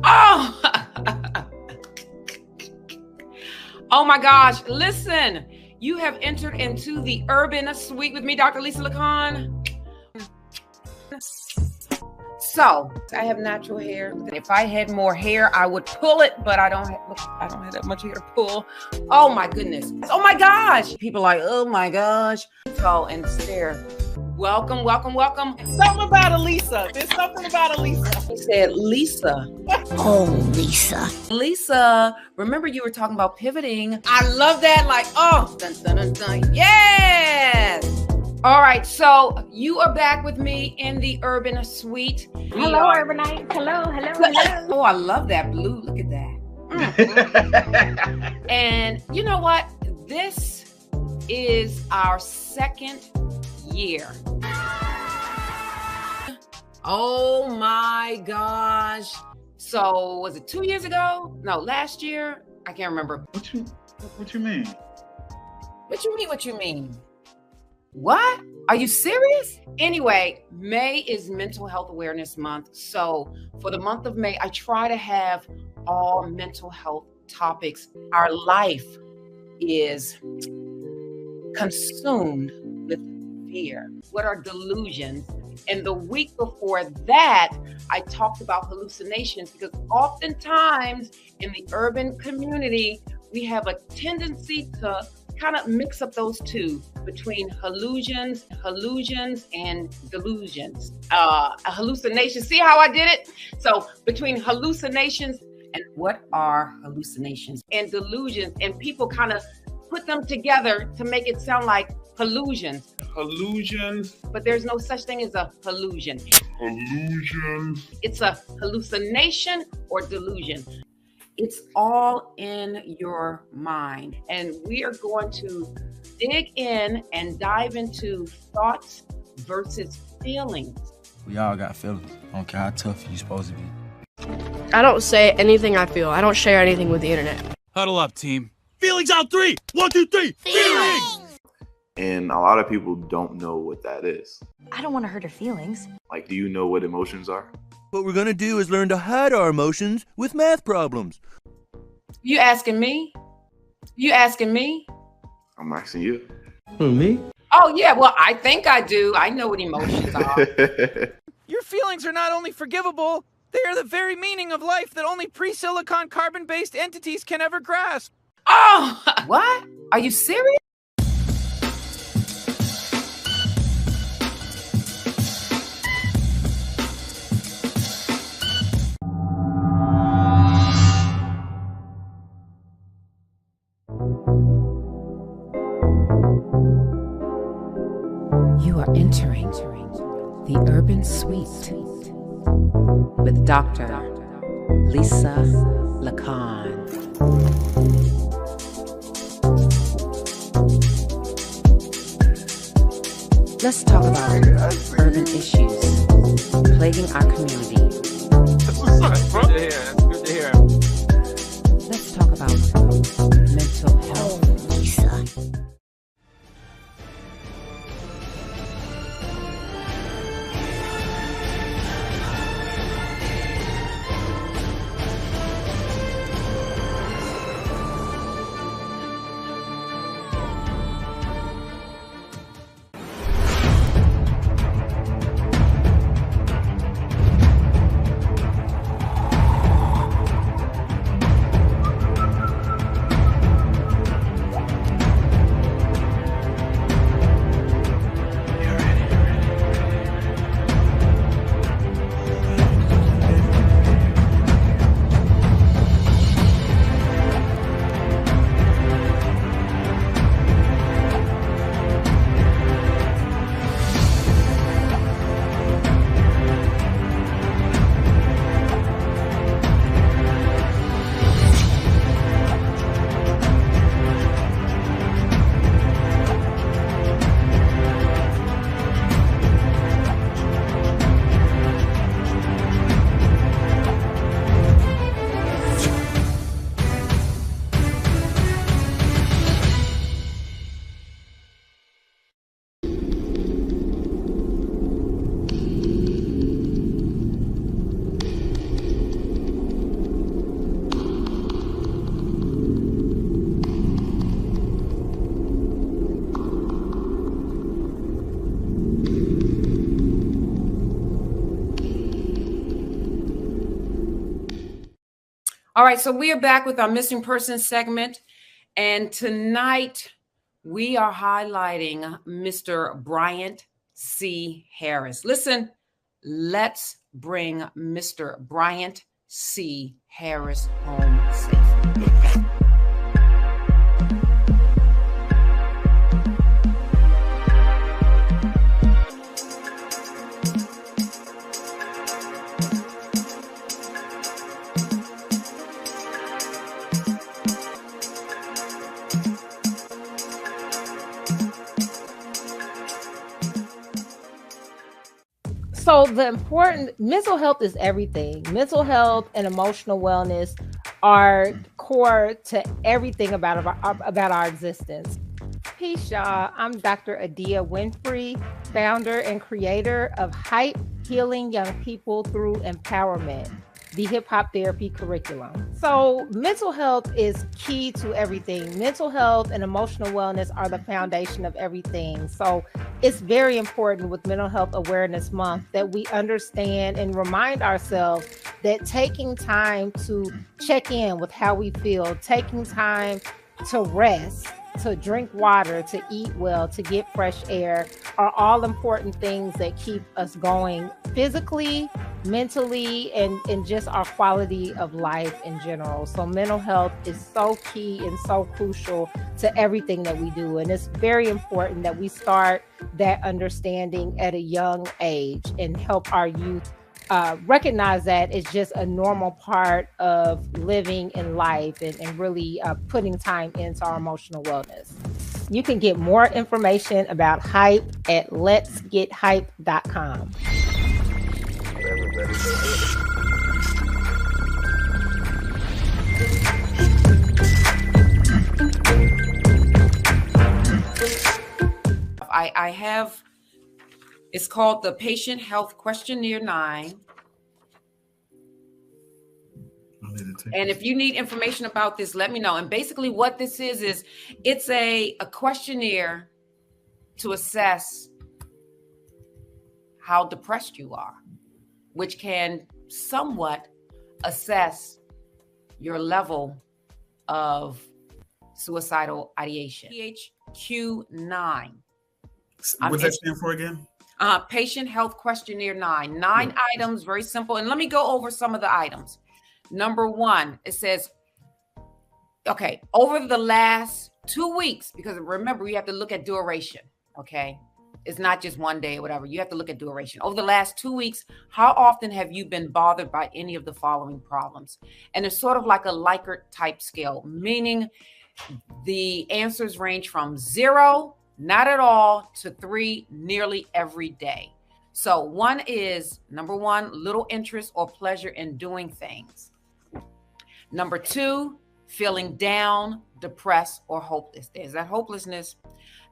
Oh, oh my gosh. Listen, you have entered into the Urban Suite with me, Dr. Lisa Lacan. So I have natural hair. If I had more hair, I would pull it, but I don't have that much hair to pull. Oh my goodness. Oh my gosh. People are like, oh my gosh. So and stare. Welcome, welcome, welcome. Something about Elisa. There's something about Elisa. He said, Lisa. Oh, Lisa. Lisa, remember you were talking about pivoting. I love that. Like, oh, dun, dun, dun, dun. Yes. All right. So you are back with me in the Urban Suite. Hello, Urbanite. Hello, hello, hello. Oh, I love that blue. Look at that. And you know what? This is our second year. Oh my gosh. So was it 2 years ago? No, last year? I can't remember. What you mean? What you mean? What? Are you serious? Anyway, May is Mental Health Awareness Month. So for the month of May, I try to have all mental health topics. Our life is consumed with fear. What are delusions? And the week before that, I talked about hallucinations because oftentimes in the urban community, we have a tendency to kind of mix up those two between hallucinations and delusions. Hallucinations, see how I did it? So between hallucinations and what are hallucinations and delusions, and people kind of put them together to make it sound like hallusions. Hallusions. But there's no such thing as a hallusion. Hallusions. It's a hallucination or delusion. It's all in your mind. And we are going to dig in and dive into thoughts versus feelings. We all got feelings. I don't care how tough you're supposed to be. I don't say anything I feel. I don't share anything with the internet. Huddle up, team. Feelings on 3. 1, 2, 3. Feelings! And a lot of people don't know what that is. I don't want to hurt her feelings. Like, do you know what emotions are? What we're gonna do is learn to hide our emotions with math problems. You asking me? I'm asking you. Me? Oh, yeah. Well, I think I do. I know what emotions are. Your feelings are not only forgivable, they are the very meaning of life that only pre-silicon carbon-based entities can ever grasp. Oh, what? Are you serious? You are entering the Urban Suite with Dr. Lisa Lacan. Let's talk about urban issues plaguing our community. That's what's up, bro. Good to hear. That's good to hear. Let's talk about mental health. Lisa. All right, so we are back with our missing person segment. And tonight we are highlighting Mr. Bryant C. Harris. Listen, let's bring Mr. Bryant C. Harris home safe. So the important mental health is everything. Mental health and emotional wellness are core to everything about our existence. Peace, y'all. I'm Dr. Adia Winfrey, founder and creator of H.Y.P.E, Healing Young People Through Empowerment, the hip hop therapy curriculum. So mental health is key to everything. Mental health and emotional wellness are the foundation of everything. So it's very important with Mental Health Awareness Month that we understand and remind ourselves that taking time to check in with how we feel, taking time to rest, to drink water, to eat well, to get fresh air are all important things that keep us going physically, mentally, and just our quality of life in general. So mental health is so key and so crucial to everything that we do. And it's very important that we start that understanding at a young age and help our youth recognize that it's just a normal part of living in life and really putting time into our emotional wellness. You can get more information about H.Y.P.E at letsgethype.com. I have, it's called the Patient Health Questionnaire 9. And if you need information about this, let me know. And basically what this is it's a questionnaire to assess how depressed you are, which can somewhat assess your level of suicidal ideation. PHQ-9. What's that stand for again? Patient Health Questionnaire 9. 9 items, very simple. And let me go over some of the items. Number 1, it says, okay, over the last 2 weeks, because remember, you have to look at duration, okay? It's not just one day or whatever. You have to look at duration. Over the last 2 weeks, how often have you been bothered by any of the following problems? And it's sort of like a Likert type scale, meaning the answers range from 0, not at all, to 3, nearly every day. So 1 is, number 1, little interest or pleasure in doing things. Number 2, feeling down, depressed, or hopeless. There's that hopelessness.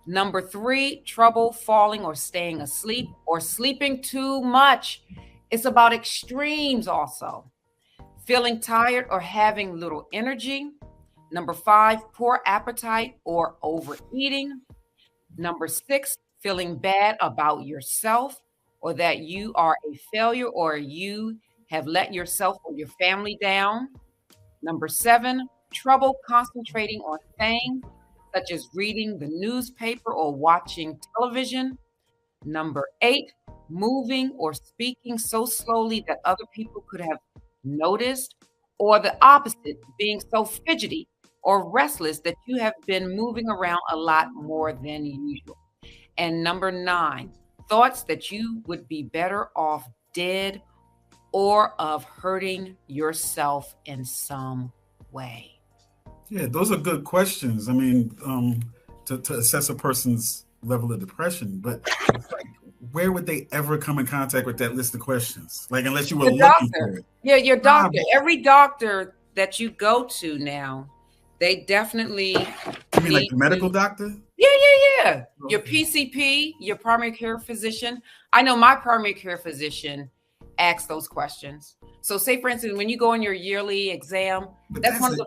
Number 3, trouble falling or staying asleep or sleeping too much. It's about extremes also. Feeling tired or having little energy. Number 5, poor appetite or overeating. Number 6, feeling bad about yourself or that you are a failure or you have let yourself or your family down. Number 7, trouble concentrating on things such as reading the newspaper or watching television. Number 8, moving or speaking so slowly that other people could have noticed. Or the opposite, being so fidgety or restless that you have been moving around a lot more than usual. And number 9, thoughts that you would be better off dead or of hurting yourself in some way. Yeah, those are good questions. I mean, to assess a person's level of depression, but where would they ever come in contact with that list of questions? Like, unless you were looking for it. Yeah, your doctor. Every doctor that you go to now, they definitely. You mean like the medical doctor? Yeah. Okay. Your PCP, your primary care physician. I know my primary care physician asks those questions. So say, for instance, when you go on your yearly exam, that's one of the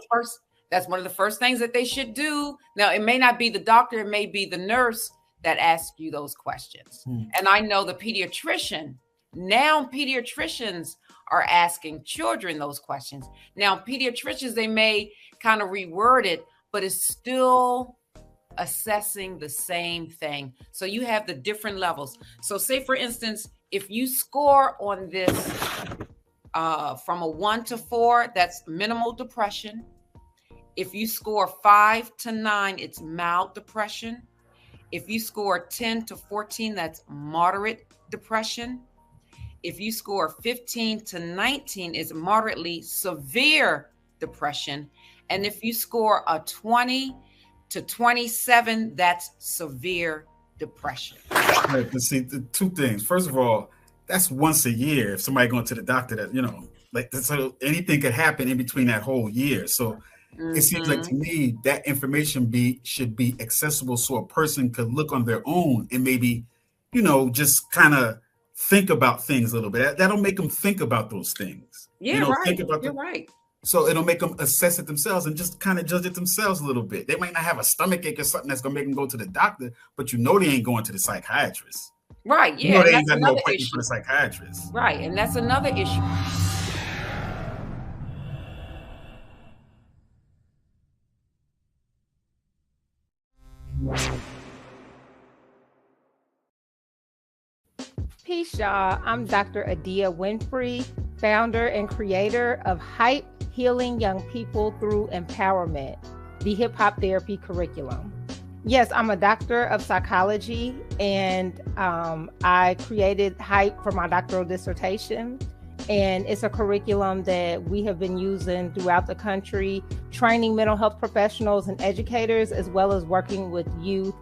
first things that they should do. Now, it may not be the doctor, it may be the nurse that asks you those questions. And I know the pediatrician, now pediatricians are asking children those questions. Now, pediatricians, they may kind of reword it, but it's still assessing the same thing. So you have the different levels. So say, for instance, if you score on this from a 1 to 4, that's minimal depression. If you score 5 to 9, it's mild depression. If you score 10 to 14, that's moderate depression. If you score 15 to 19, it's moderately severe depression. And if you score a 20 to 27, that's severe depression. Right, but see, the two things. First of all, that's once a year. If somebody going to the doctor, that like so anything could happen in between that whole year. So it seems like to me that information should be accessible so a person could look on their own and maybe, just kind of think about things a little bit. That'll make them think about those things. Yeah, right. Think about You're right. So it'll make them assess it themselves and just kind of judge it themselves a little bit. They might not have a stomach ache or something that's gonna make them go to the doctor, but they ain't going to the psychiatrist. Right. Yeah. They ain't got no appointment for the psychiatrist. Right. And that's another issue. Peace, y'all. I'm Dr. Adia Winfrey, founder and creator of H.Y.P.E, Healing Young People Through Empowerment, the hip-hop therapy curriculum. Yes, I'm a doctor of psychology, and I created H.Y.P.E for my doctoral dissertation. And it's a curriculum that we have been using throughout the country, training mental health professionals and educators, as well as working with youth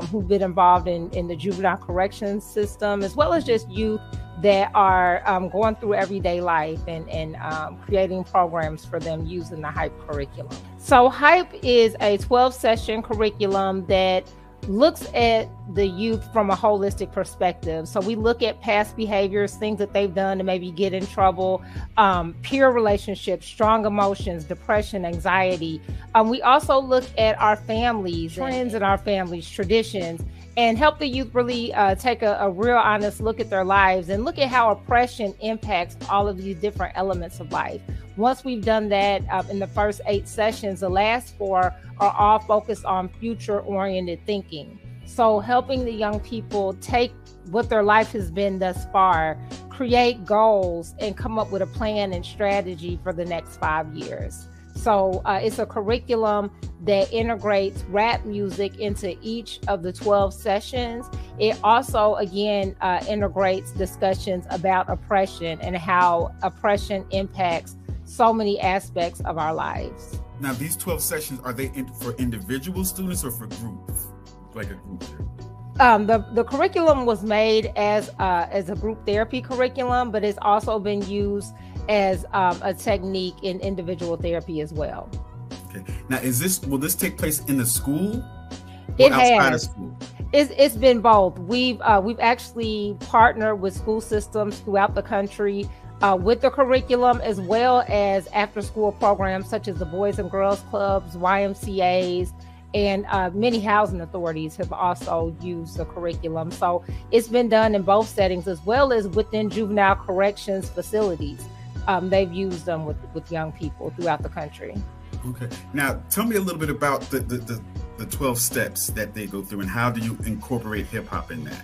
who've been involved in the juvenile corrections system, as well as just youth that are going through everyday life and creating programs for them using the H.Y.P.E curriculum. So H.Y.P.E is a 12-session curriculum that looks at the youth from a holistic perspective. So we look at past behaviors, things that they've done to maybe get in trouble, peer relationships, strong emotions, depression, anxiety. We also look at our families, trends in our families, traditions, and help the youth really take a real honest look at their lives and look at how oppression impacts all of these different elements of life. Once we've done that in the first 8 sessions, the last 4 are all focused on future-oriented thinking. So helping the young people take what their life has been thus far, create goals, and come up with a plan and strategy for the next 5 years. So it's a curriculum that integrates rap music into each of the 12 sessions. It also, again, integrates discussions about oppression and how oppression impacts so many aspects of our lives. Now, these 12 sessions, are they for individual students or for groups? Like a group therapy? The curriculum was made as a group therapy curriculum, but it's also been used as a technique in individual therapy as well. Okay. Now, will this take place in the school? It outside has. Of school? It's been both. We've actually partnered with school systems throughout the country with the curriculum, as well as after-school programs such as the Boys and Girls Clubs, YMCAs, and many housing authorities have also used the curriculum. So it's been done in both settings, as well as within juvenile corrections facilities. They've used them with young people throughout the country. Okay. Now, tell me a little bit about the 12 steps that they go through, and how do you incorporate hip hop in that?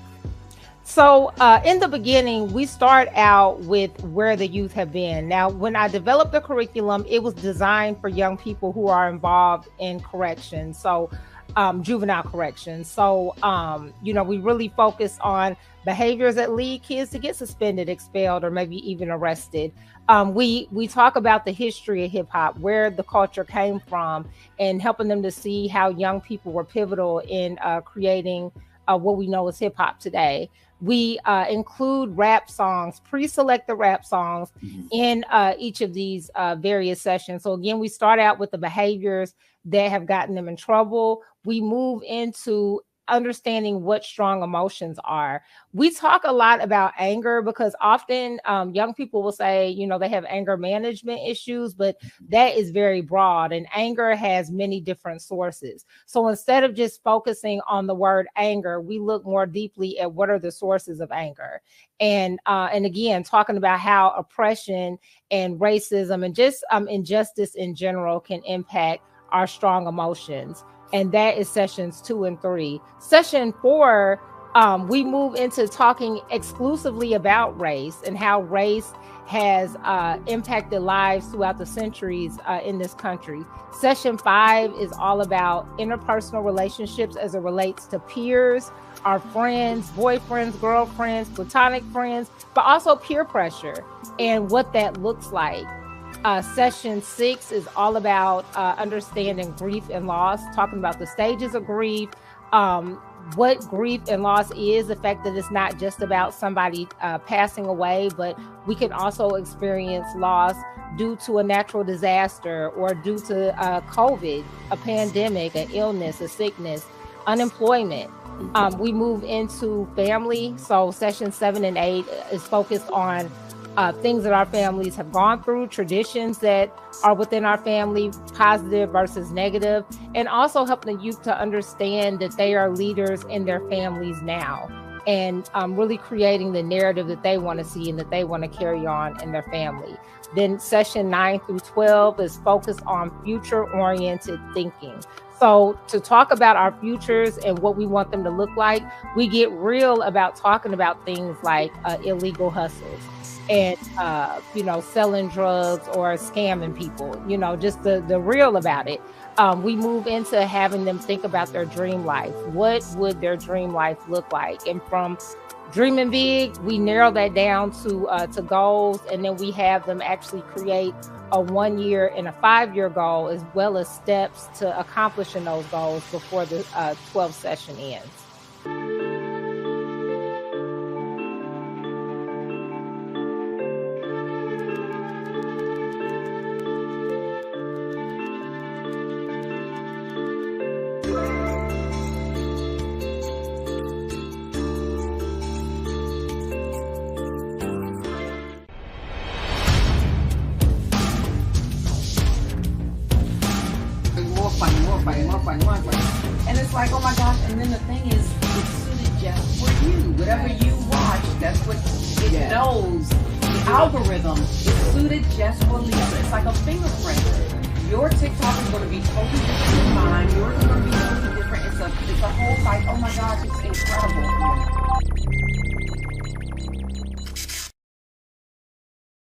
So in the beginning, we start out with where the youth have been. Now, when I developed the curriculum, it was designed for young people who are involved in corrections, so juvenile corrections. So, we really focus on behaviors that lead kids to get suspended, expelled, or maybe even arrested. We talk about the history of hip hop, where the culture came from, and helping them to see how young people were pivotal in creating what we know as hip hop today. We include rap songs, pre-select the rap songs in each of these various sessions. So again, we start out with the behaviors that have gotten them in trouble. We move into understanding what strong emotions are. We talk a lot about anger because often young people will say, you know, they have anger management issues, but that is very broad, and anger has many different sources. So instead of just focusing on the word anger, we look more deeply at what are the sources of anger. And again, talking about how oppression and racism and just injustice in general can impact our strong emotions. And that is sessions 2 and 3. Session 4, we move into talking exclusively about race and how race has impacted lives throughout the centuries in this country. Session 5 is all about interpersonal relationships as it relates to peers, our friends, boyfriends, girlfriends, platonic friends, but also peer pressure and what that looks like. Session 6 is all about understanding grief and loss, talking about the stages of grief, what grief and loss is, the fact that it's not just about somebody passing away, but we can also experience loss due to a natural disaster or due to COVID, a pandemic, an illness, a sickness, unemployment. We move into family. So session 7 and 8 is focused on things that our families have gone through, traditions that are within our family, positive versus negative, and also helping the youth to understand that they are leaders in their families now, and really creating the narrative that they want to see and that they want to carry on in their family. Then session 9 through 12 is focused on future-oriented thinking. So to talk about our futures and what we want them to look like, we get real about talking about things like illegal hustles and, you know, selling drugs or scamming people, you know, just the real about it. We move into having them think about their dream life. What would their dream life look like? And from dreaming big, we narrow that down to goals, and then we have them actually create a 1-year and a 5-year goal, as well as steps to accomplishing those goals before the 12th session ends. And it's like, oh my gosh, and then the thing is, it's suited just for you. Whatever you watch, that's what it knows. The algorithm is suited just for Lisa. It's like a fingerprint. Your TikTok is going to be totally different than mine. Yours is going to be totally different. It's a whole like, oh my gosh, it's incredible.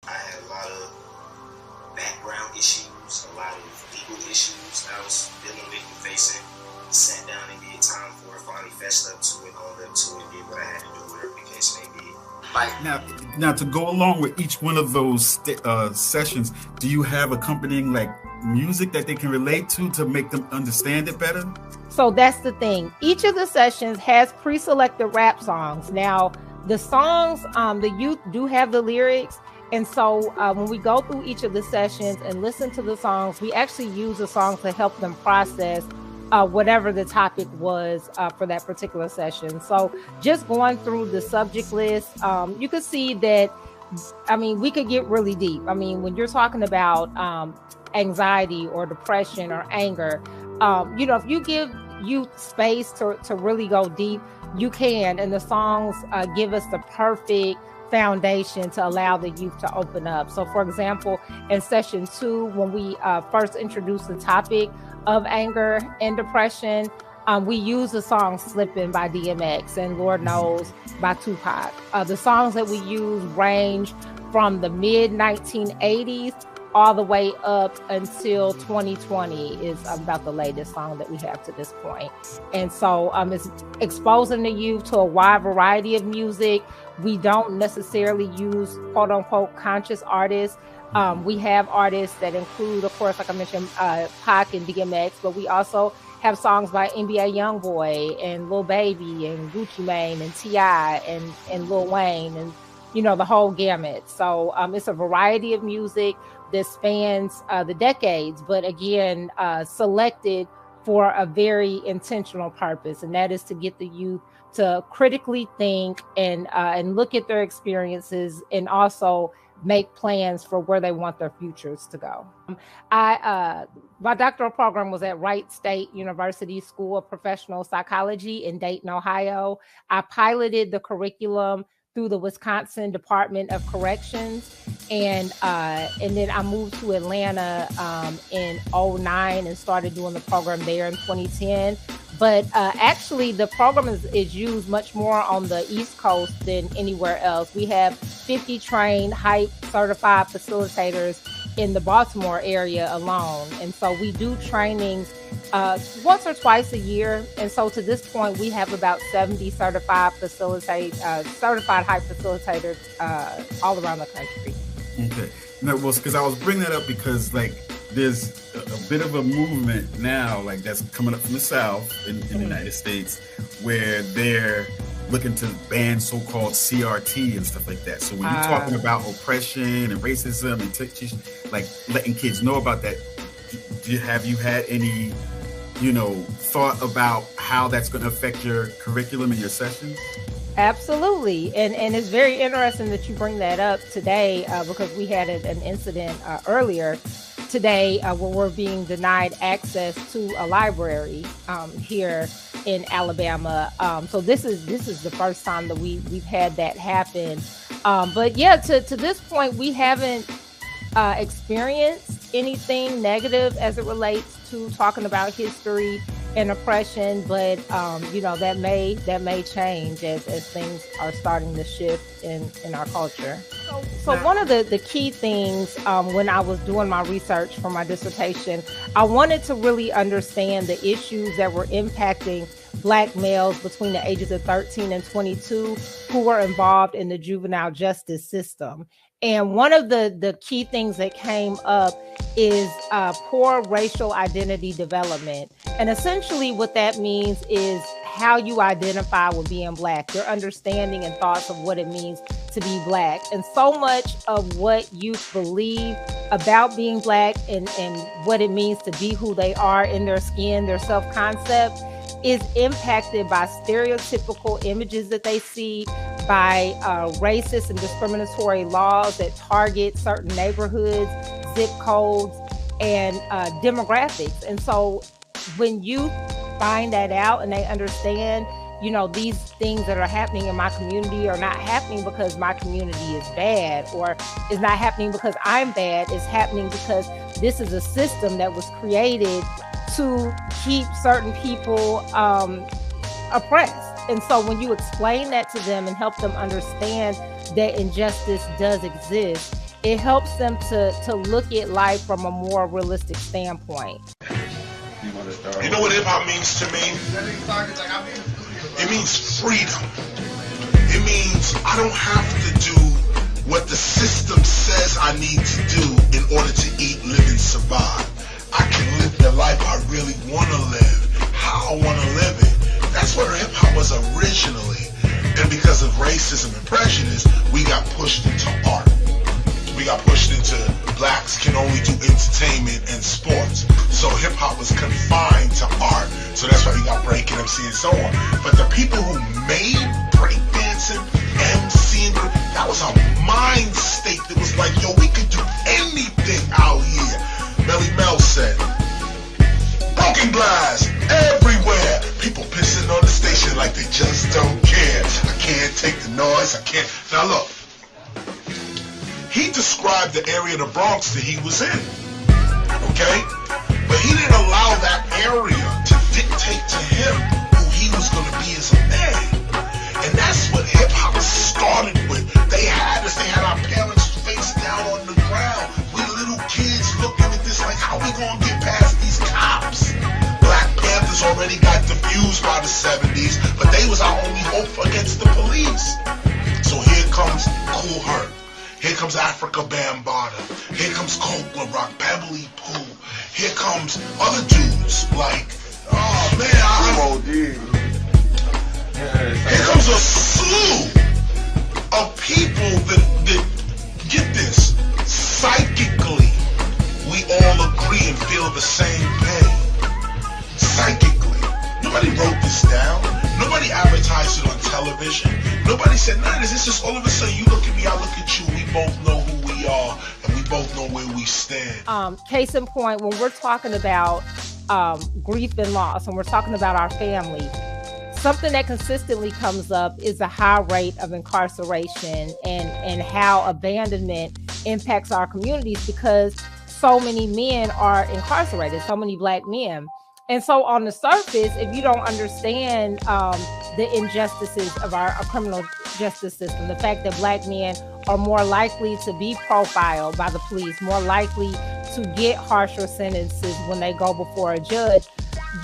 I had a lot of background issues, a lot of legal issues I was dealing with and facing. Sat down and did time for it, finally fessed up to it, owned up to it, did what I had to do, whatever the case may be. Like now to go along with each one of those sessions, do you have accompanying like music that they can relate to make them understand it better? So that's the thing. Each of the sessions has pre-selected rap songs. Now, the songs, the youth do have the lyrics. And so when we go through each of the sessions and listen to the songs, we actually use the songs to help them process whatever the topic was for that particular session. So just going through the subject list, you could see that, I mean, we could get really deep. I mean, when you're talking about anxiety or depression or anger, you know, if you give youth space to really go deep, you can. And the songs give us the perfect foundation to allow the youth to open up. So for example, in session 2, when we first introduced the topic of anger and depression, we use the song Slippin' by DMX and Lord Knows by Tupac. The songs that we use range from the mid 1980s all the way up until 2020 is about the latest song that we have to this point. And so it's exposing the youth to a wide variety of music. We don't necessarily use quote unquote conscious artists. We have artists that include, of course, like I mentioned, Pac and DMX, but we also have songs by NBA Youngboy and Lil Baby and Gucci Mane and T.I. and Lil Wayne and, you know, the whole gamut. So it's a variety of music that spans the decades, but again, selected for a very intentional purpose, and that is to get the youth to critically think and look at their experiences and also make plans for where they want their futures to go. My doctoral program was at Wright State University School of Professional Psychology in Dayton, Ohio. I piloted the curriculum through the Wisconsin Department of Corrections, and then I moved to Atlanta in 2009 and started doing the program there in 2010. But actually, the program is used much more on the East Coast than anywhere else. We have 50 trained H.Y.P.E certified facilitators in the Baltimore area alone. And so we do trainings once or twice a year. And so to this point, we have about 70 certified H.Y.P.E facilitators all around the country. Okay. No, well, because I was bringing that up because, like, there's a bit of a movement now, like, that's coming up from the South in the United States, where they're looking to ban so-called CRT and stuff like that. So when you're talking about oppression and racism and like letting kids know about that, have you had any, thought about how that's going to affect your curriculum and your sessions? Absolutely. And it's very interesting that you bring that up today because we had an incident earlier today where we're being denied access to a library here in Alabama. So this is the first time that we've had that happen. But yeah, to this point, we haven't experienced anything negative as it relates to talking about history and oppression, but that may change as things are starting to shift in our culture. So one of the key things when I was doing my research for my dissertation, I wanted to really understand the issues that were impacting Black males between the ages of 13 and 22 who were involved in the juvenile justice system. And one of the key things that came up is poor racial identity development. And essentially what that means is how you identify with being Black, your understanding and thoughts of what it means to be Black. And so much of what youth believe about being Black and what it means to be who they are in their skin, their self-concept, is impacted by stereotypical images that they see, by racist and discriminatory laws that target certain neighborhoods, zip codes, and demographics. And so when youth find that out and they understand, these things that are happening in my community are not happening because my community is bad, or is not happening because I'm bad, it's happening because this is a system that was created to keep certain people oppressed. And so when you explain that to them and help them understand that injustice does exist, it helps them to look at life from a more realistic standpoint. You know what hip-hop means to me? It means freedom. It means I don't have to do what the system says I need to do in order to eat, live, and survive. I can live the life I really want to live, how I want to live it. That's where hip-hop was originally. And because of racism and prejudice, we got pushed into art. We got pushed into Blacks can only do entertainment and sports. So hip-hop was confined to art. So that's why you got breaking, MC, and so on. But the people who made breakdancing, MCing, that was a mind state that was like, yo, we could do anything out here. Melly Mel said, broken glass everywhere. People pissing on the station like they just don't care. I can't take the noise. I can't. Now look, he described the area of the Bronx that he was in. Okay? But he didn't allow that area to dictate to him who he was going to be as a man. And that's what hip-hop started with. They had our parents face down on the ground. We little kids looking at this like, how we going to get past these cops? Black Panthers already got diffused by the 70s, but they was our only hope against the police. So here comes Cool Herc. Here comes Africa Bambaataa. Here comes Coke Rock, Pebbly Pooh. Here comes other dudes like, oh man, here comes a slew of people that get this. Psychically, we all agree and feel the same pain. psychically. Nobody wrote this down. Nobody advertised it on television. Nobody said none of this. It's just all of a sudden you look at me, I look at you. We both know who we are, and we both know where we stand. Case in point, when we're talking about grief and loss, and we're talking about our family, something that consistently comes up is the high rate of incarceration and how abandonment impacts our communities, because so many men are incarcerated, so many Black men. And so on the surface, if you don't understand the injustices of our criminal justice system, the fact that Black men are more likely to be profiled by the police, more likely to get harsher sentences when they go before a judge,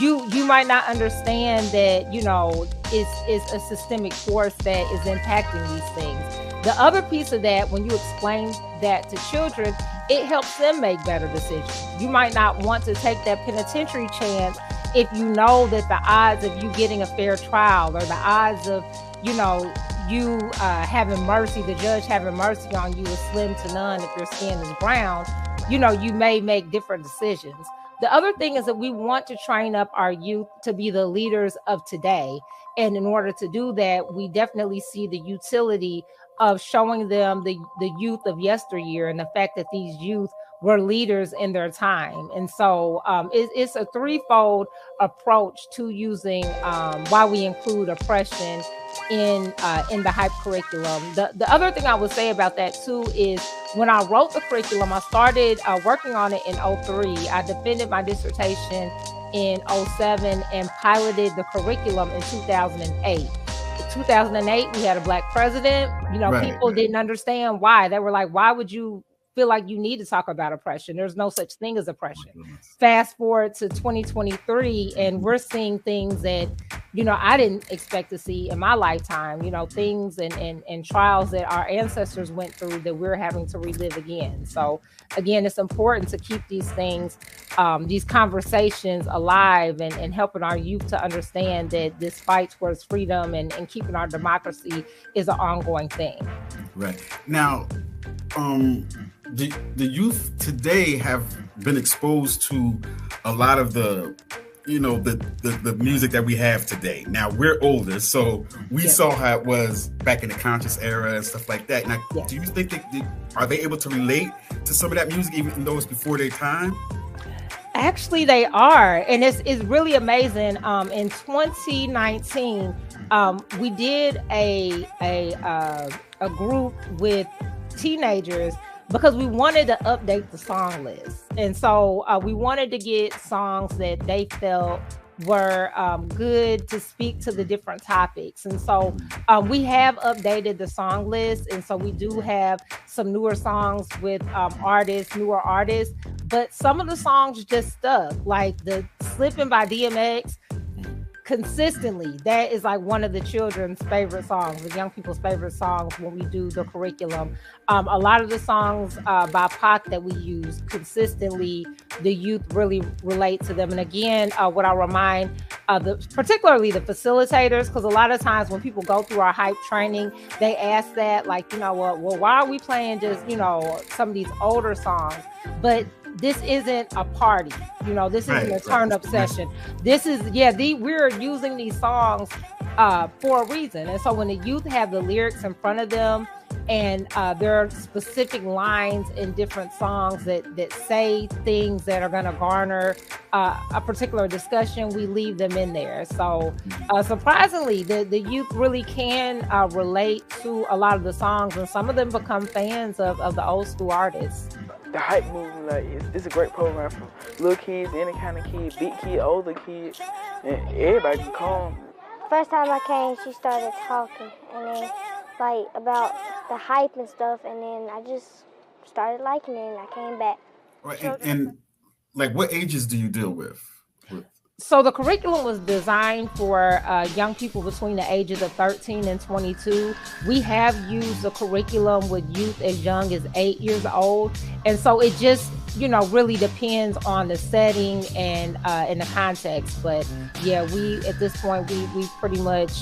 you might not understand that, you know, it's a systemic force that is impacting these things. The other piece of that, when you explain that to children, it helps them make better decisions. You might not want to take that penitentiary chance if you know that the odds of you getting a fair trial, or the odds of, you know, you having mercy, the judge having mercy on you, is slim to none. If your skin is brown, you know, you may make different decisions. The other thing is that we want to train up our youth to be the leaders of today. And in order to do that, we definitely see the utility of showing them the youth of yesteryear, and the fact that these youth were leaders in their time. And so it's a threefold approach to using why we include oppression in the H.Y.P.E curriculum. The other thing I would say about that too is, when I wrote the curriculum, I started working on it in 2003. I defended my dissertation in 2007 and piloted the curriculum in 2008. In 2008, we had a Black president. You know, people didn't understand why. They were like, why would you feel like you need to talk about oppression? There's no such thing as oppression. Fast forward to 2023, and we're seeing things that, you know, I didn't expect to see in my lifetime, you know, things and trials that our ancestors went through that we're having to relive again. So again, it's important to keep these things, these conversations alive, and helping our youth to understand that this fight towards freedom and keeping our democracy is an ongoing thing. Right. Now, the youth today have been exposed to a lot of the, you know, the music that we have today. Now, we're older, so we saw how it was back in the conscious era and stuff like that. Now, do you think are they able to relate to some of that music, even though it's before their time? Actually, they are, and it's really amazing. In 2019, we did a group with teenagers because we wanted to update the song list. And so we wanted to get songs that they felt were good to speak to the different topics. And so we have updated the song list. And so we do have some newer songs with newer artists, but some of the songs just stuck, like the Slippin' by DMX. Consistently, that is like one of the children's favorite songs, the young people's favorite songs when we do the curriculum. A lot of the songs by Pac that we use consistently, the youth really relate to them. And again, what I remind particularly the facilitators, because a lot of times when people go through our H.Y.P.E training, they ask that, like, you know, well, why are we playing just, you know, some of these older songs? But this isn't a party, you know, this isn't a turn-up session. This is, we're using these songs for a reason. And so when the youth have the lyrics in front of them, and there are specific lines in different songs that say things that are going to garner a particular discussion, we leave them in there. So surprisingly, the youth really can relate to a lot of the songs, and some of them become fans of the old school artists. The H.Y.P.E movement, like, it's a great program for little kids, any kind of kid, big kid, older kid, and everybody can come. First time I came, she started talking, and then, like, about the H.Y.P.E and stuff, and then I just started liking it, and I came back. Right, and like, what ages do you deal with? So the curriculum was designed for young people between the ages of 13 and 22. We have used the curriculum with youth as young as 8 years old. And so it just, you know, really depends on the setting and in the context. But yeah, at this point, we pretty much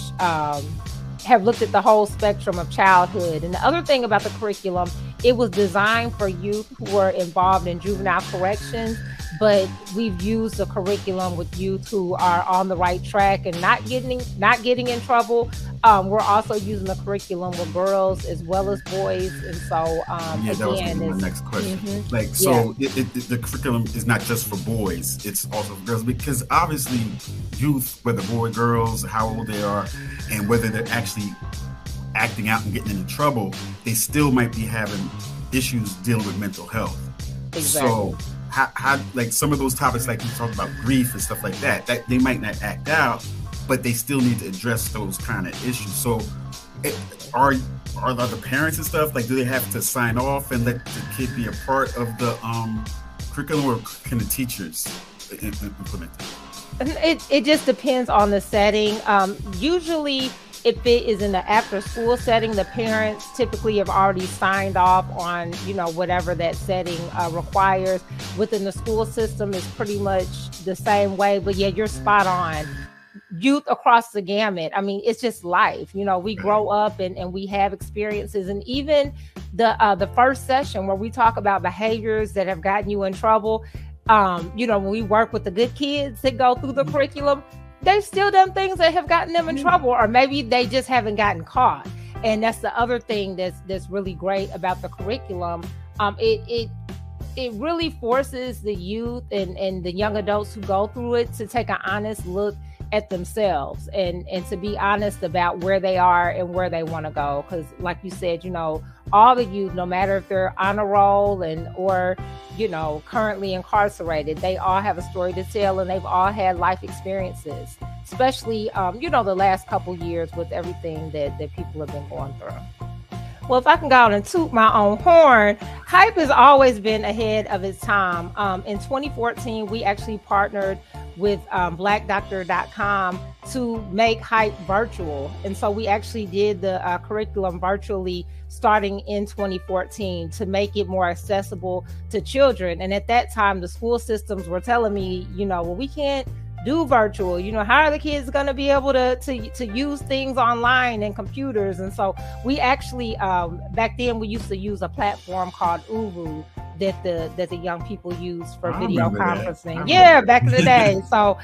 have looked at the whole spectrum of childhood. And the other thing about the curriculum, it was designed for youth who were involved in juvenile corrections, but we've used the curriculum with youth who are on the right track and not getting in trouble. We're also using the curriculum with girls as well as boys, and so that was my next question. The curriculum is not just for boys; it's also for girls, because obviously youth, whether boy, girls, how old they are, and whether they're actually acting out and getting into trouble, they still might be having issues dealing with mental health. Exactly. So how like some of those topics, like you talked about grief and stuff like that they might not act out, but they still need to address those kind of issues. So are the parents and stuff, like, do they have to sign off and let the kid be a part of the curriculum, or can the teachers implement it? It just depends on the setting. Usually, if it is in the after school setting, the parents typically have already signed off on, whatever that setting requires. Within the school system, is pretty much the same way. But yeah, you're spot on. Youth across the gamut. I mean, it's just life. We grow up and we have experiences. And even the first session where we talk about behaviors that have gotten you in trouble, when we work with the good kids that go through the curriculum, they've still done things that have gotten them in trouble, or maybe they just haven't gotten caught. And that's the other thing that's really great about the curriculum. It really forces the youth and the young adults who go through it to take an honest look at themselves and to be honest about where they are and where they want to go. Because like you said, all the youth, no matter if they're on a roll or currently incarcerated, they all have a story to tell, and they've all had life experiences, especially the last couple years with everything that people have been going through. Well, if I can go out and toot my own horn, H.Y.P.E has always been ahead of its time. In 2014, we actually partnered with blackdoctor.com to make H.Y.P.E virtual. And so we actually did the curriculum virtually starting in 2014 to make it more accessible to children. And at that time, the school systems were telling me, well, we can't do virtual. How are the kids going to be able to use things online and computers? And so we actually, back then we used to use a platform called thru that the young people use for video conferencing. Back in the day. So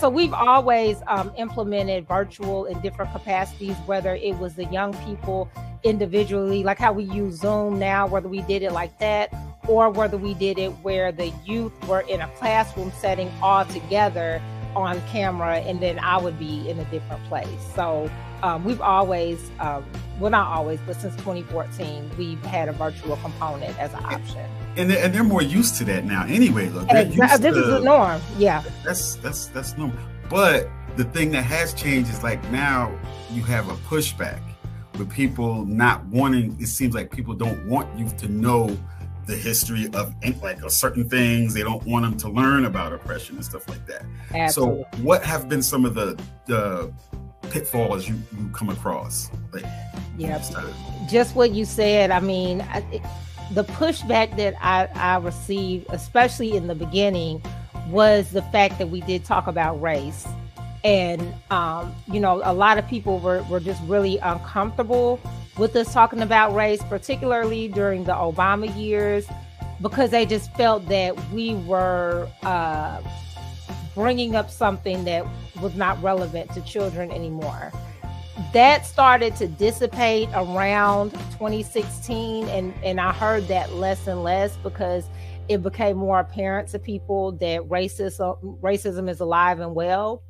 we've always implemented virtual in different capacities, whether it was the young people individually, like how we use Zoom now, whether we did it like that, or whether we did it where the youth were in a classroom setting all together on camera, and then I would be in a different place. So we've always, well, not always, but since 2014, we've had a virtual component as an option. And they're more used to that now anyway. Look, this is the norm. Yeah. That's normal. But the thing that has changed is, like, now you have a pushback with people not wanting, it seems like people don't want youth to know the history of, like, certain things. They don't want them to learn about oppression and stuff like that. Absolutely. So what have been some of the pitfalls you come across? Just what you said. I mean, the pushback that I received, especially in the beginning, was the fact that we did talk about race. And, a lot of people were just really uncomfortable with us talking about race, particularly during the Obama years, because they just felt that we were bringing up something that was not relevant to children anymore. That started to dissipate around 2016, and I heard that less and less because it became more apparent to people that racism is alive and well.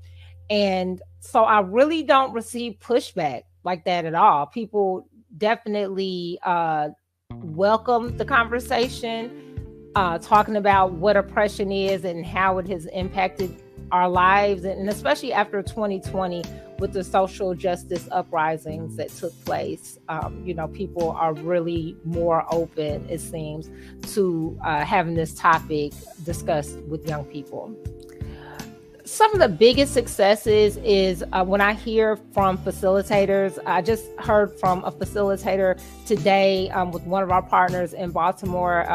And so I really don't receive pushback like that at all. People definitely welcome the conversation, talking about what oppression is and how it has impacted our lives, and especially after 2020 with the social justice uprisings that took place. People are really more open, it seems, to having this topic discussed with young people. Some of the biggest successes is when I hear from facilitators. I just heard from a facilitator today with one of our partners in Baltimore.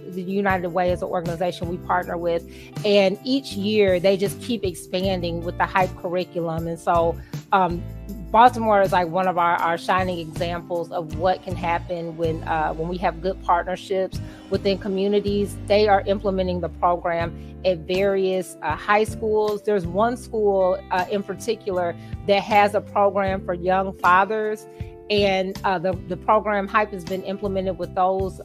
The United Way is an organization we partner with, and each year they just keep expanding with the H.Y.P.E curriculum. And so Baltimore is like one of our shining examples of what can happen when we have good partnerships within communities. They are implementing the program at various high schools. There's one school in particular that has a program for young fathers, and the program H.Y.P.E has been implemented with those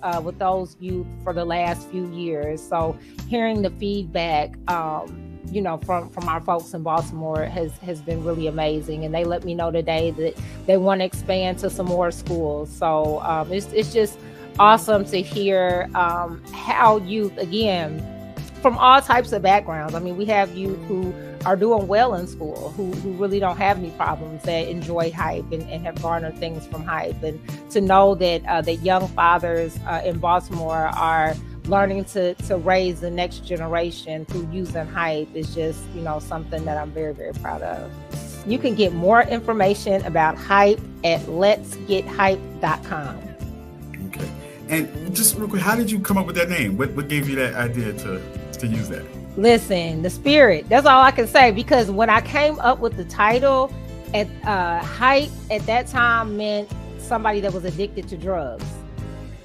youth for the last few years. So hearing the feedback, from our folks in Baltimore has been really amazing. And they let me know today that they want to expand to some more schools. So it's just awesome to hear how youth, again, from all types of backgrounds. I mean, we have youth who are doing well in school, who really don't have any problems, that enjoy H.Y.P.E and have garnered things from H.Y.P.E. And to know that that young fathers in Baltimore are learning to raise the next generation through using H.Y.P.E is just, something that I'm very, very proud of. You can get more information about H.Y.P.E at letsgethype.com. Okay. And just real quick, how did you come up with that name? What gave you that idea to use that? Listen, the spirit. That's all I can say, because when I came up with the title, H.Y.P.E at that time meant somebody that was addicted to drugs.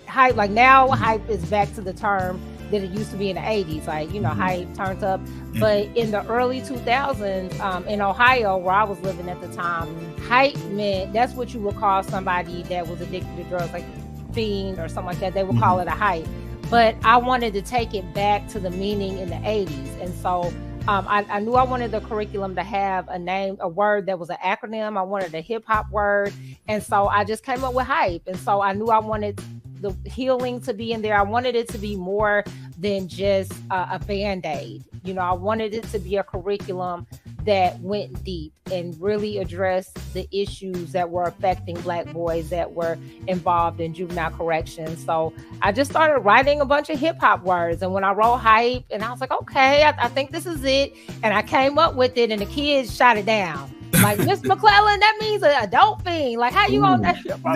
H.Y.P.E, like now, H.Y.P.E is back to the term that it used to be in the 80s. Like, H.Y.P.E turned up. But in the early 2000s, in Ohio, where I was living at the time, H.Y.P.E meant, that's what you would call somebody that was addicted to drugs, like fiend or something like that. They would call it a H.Y.P.E. But I wanted to take it back to the meaning in the 80s. And so I knew I wanted the curriculum to have a word that was an acronym. I wanted a hip hop word. And so I just came up with H.Y.P.E. And so I knew I wanted the healing to be in there. I wanted it to be more than just a Band-Aid. I wanted it to be a curriculum that went deep and really addressed the issues that were affecting Black boys that were involved in juvenile corrections. So I just started writing a bunch of hip hop words. And when I wrote H.Y.P.E, and I was like, okay, I think this is it. And I came up with it, and the kids shot it down. Like, Miss McClellan, that means an adult fiend. Like, how you on that shit, bro?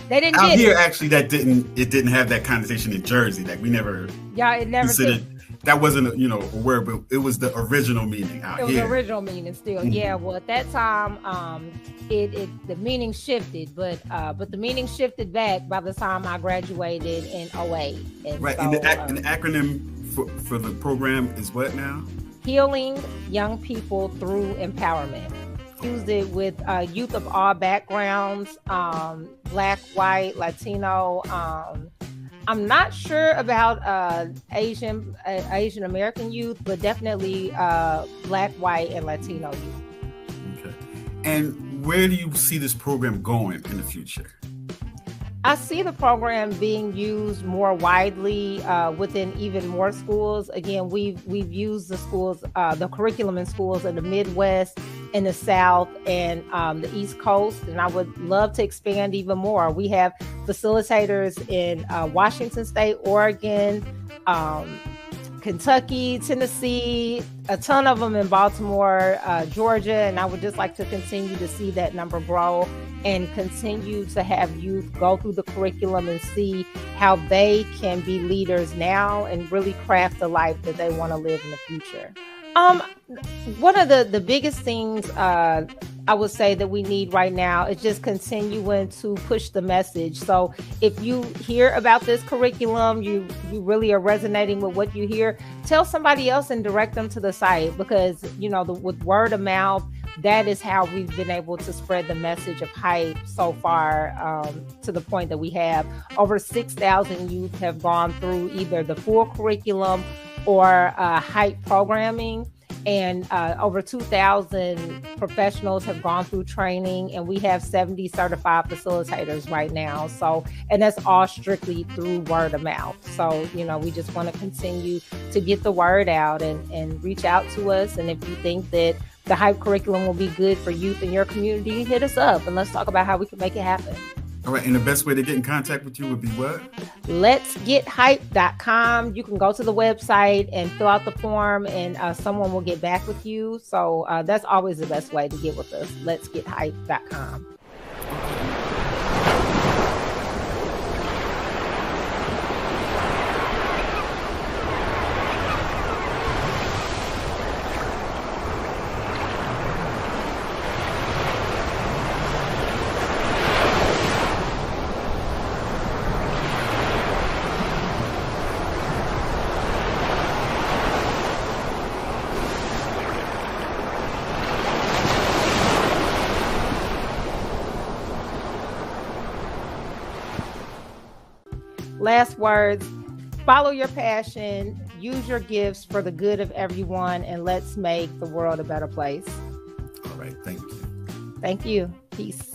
They didn't out get here. it. Actually, it didn't have that connotation in Jersey. Like, we never. Yeah, it never did. That wasn't a word, but it was the original meaning out here. It was the original meaning still. Mm-hmm. Yeah. Well, at that time, the meaning shifted, but the meaning shifted back by the time I graduated in 2008. Right. So, and the acronym for the program is what now? Healing Young People Through Empowerment. Used it with youth of all backgrounds, Black, white, Latino. I'm not sure about Asian American youth, but definitely Black, white, and Latino youth. Okay. And where do you see this program going in the future? I see the program being used more widely within even more schools. Again, we've used the curriculum in schools in the Midwest, in the South, and the East Coast, and I would love to expand even more. We have facilitators in Washington State, Oregon, Kentucky, Tennessee, a ton of them in Baltimore, Georgia, and I would just like to continue to see that number grow and continue to have youth go through the curriculum and see how they can be leaders now and really craft the life that they want to live in the future. One of the biggest things I would say that we need right now is just continuing to push the message. So if you hear about this curriculum, you really are resonating with what you hear, tell somebody else and direct them to the site, because with word of mouth, that is how we've been able to spread the message of H.Y.P.E so far, to the point that we have over 6,000 youth have gone through either the full curriculum or H.Y.P.E programming, and over 2,000 professionals have gone through training, and we have 70 certified facilitators right now. So, and that's all strictly through word of mouth. So, we just want to continue to get the word out and reach out to us. And if you think that the H.Y.P.E curriculum will be good for youth in your community, hit us up and let's talk about how we can make it happen. All right, and the best way to get in contact with you would be what? letsgethype.com. You can go to the website and fill out the form, and someone will get back with you. So that's always the best way to get with us. letsgethype.com. last words. Follow your passion, use your gifts for the good of everyone, and let's make the world a better place. All right. Thank you. Thank you. Peace.